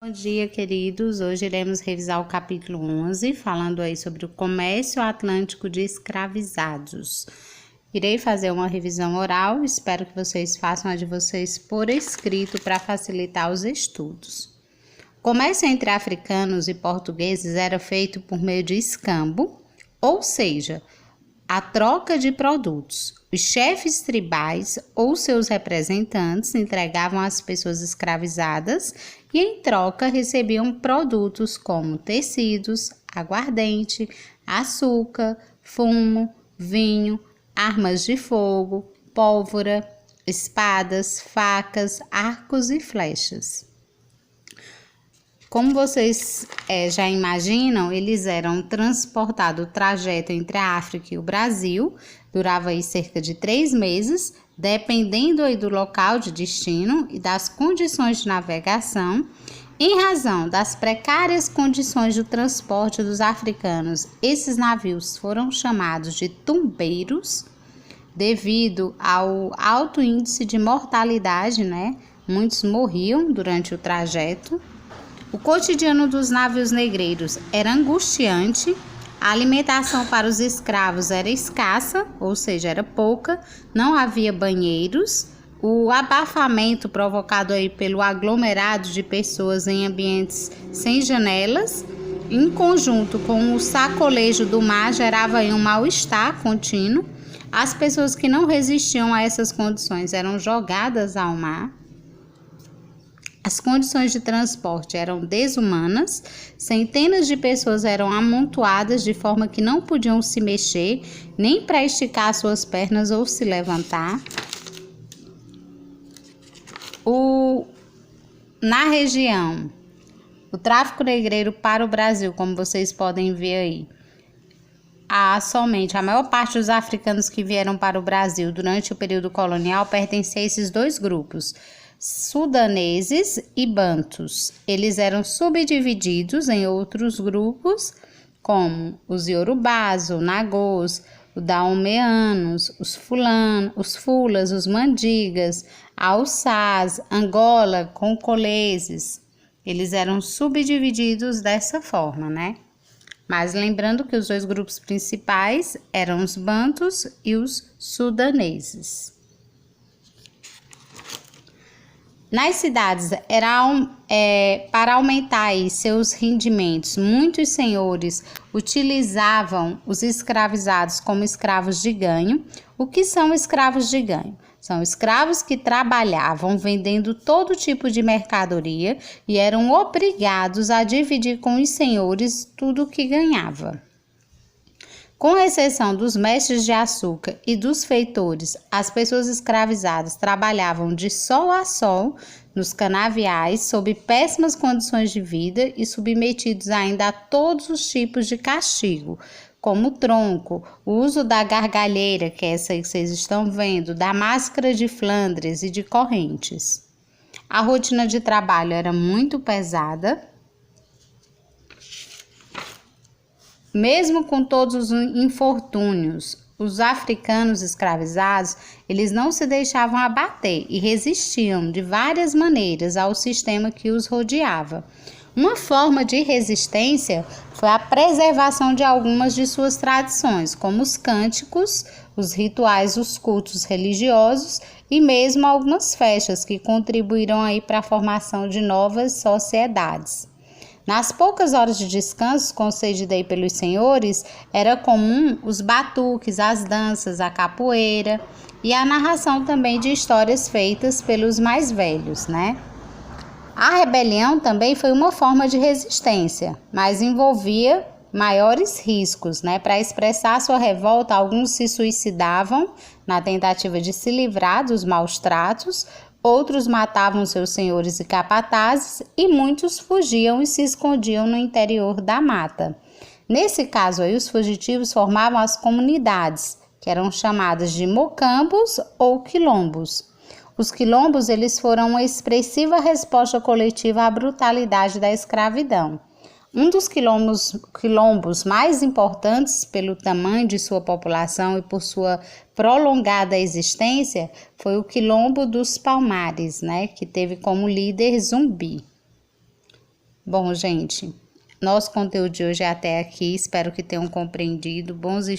Bom dia, queridos. Hoje iremos revisar o capítulo 11, falando aí sobre o comércio atlântico de escravizados. Irei fazer uma revisão oral, espero que vocês façam a de vocês por escrito para facilitar os estudos. O comércio entre africanos e portugueses era feito por meio de escambo, ou seja, a troca de produtos. Os chefes tribais ou seus representantes entregavam às pessoas escravizadas e, em troca, recebiam produtos como tecidos, aguardente, açúcar, fumo, vinho, armas de fogo, pólvora, espadas, facas, arcos e flechas. Como vocês já imaginam, eles eram transportados, o trajeto entre a África e o Brasil durava aí cerca de 3 meses, dependendo aí do local de destino e das condições de navegação. Em razão das precárias condições do transporte dos africanos, esses navios foram chamados de tumbeiros, devido ao alto índice de mortalidade, Muitos morriam durante o trajeto. O cotidiano dos navios negreiros era angustiante, a alimentação para os escravos era escassa, ou seja, era pouca, não havia banheiros, o abafamento provocado aí pelo aglomerado de pessoas em ambientes sem janelas, em conjunto com o sacolejo do mar, gerava aí um mal-estar contínuo. As pessoas que não resistiam a essas condições eram jogadas ao mar. As condições de transporte eram desumanas, centenas de pessoas eram amontoadas de forma que não podiam se mexer, nem para esticar suas pernas ou se levantar. Na região, o tráfico negreiro para o Brasil, como vocês podem ver aí, a maior parte dos africanos que vieram para o Brasil durante o período colonial pertencia a esses dois grupos, sudaneses e bantus. Eles eram subdivididos em outros grupos, como os iorubás, os nagôs, os daomeanos, os fulas, os mandigas, alçás, Angola, congoleses. Eles eram subdivididos dessa forma, Mas lembrando que os dois grupos principais eram os bantus e os sudaneses. Nas cidades, para aumentar aí seus rendimentos, muitos senhores utilizavam os escravizados como escravos de ganho. O que são escravos de ganho? São escravos que trabalhavam vendendo todo tipo de mercadoria e eram obrigados a dividir com os senhores tudo o que ganhava. Com exceção dos mestres de açúcar e dos feitores, as pessoas escravizadas trabalhavam de sol a sol nos canaviais, sob péssimas condições de vida e submetidos ainda a todos os tipos de castigo, como o tronco, o uso da gargalheira, que é essa que vocês estão vendo, da máscara de Flandres e de correntes. A rotina de trabalho era muito pesada. Mesmo com todos os infortúnios, os africanos escravizados, eles não se deixavam abater e resistiam de várias maneiras ao sistema que os rodeava. Uma forma de resistência foi a preservação de algumas de suas tradições, como os cânticos, os rituais, os cultos religiosos e mesmo algumas festas que contribuíram aí para a formação de novas sociedades. Nas poucas horas de descanso concedidas aí pelos senhores, era comum os batuques, as danças, a capoeira e a narração também de histórias feitas pelos mais velhos, A rebelião também foi uma forma de resistência, mas envolvia maiores riscos, Para expressar sua revolta, alguns se suicidavam na tentativa de se livrar dos maus tratos, outros matavam seus senhores e capatazes e muitos fugiam e se escondiam no interior da mata. Nesse caso aí, os fugitivos formavam as comunidades, que eram chamadas de mocambos ou quilombos. Os quilombos, eles foram uma expressiva resposta coletiva à brutalidade da escravidão. Um dos quilombos mais importantes pelo tamanho de sua população e por sua prolongada existência foi o Quilombo dos Palmares, que teve como líder Zumbi. Bom, gente, nosso conteúdo de hoje é até aqui. Espero que tenham compreendido. Bons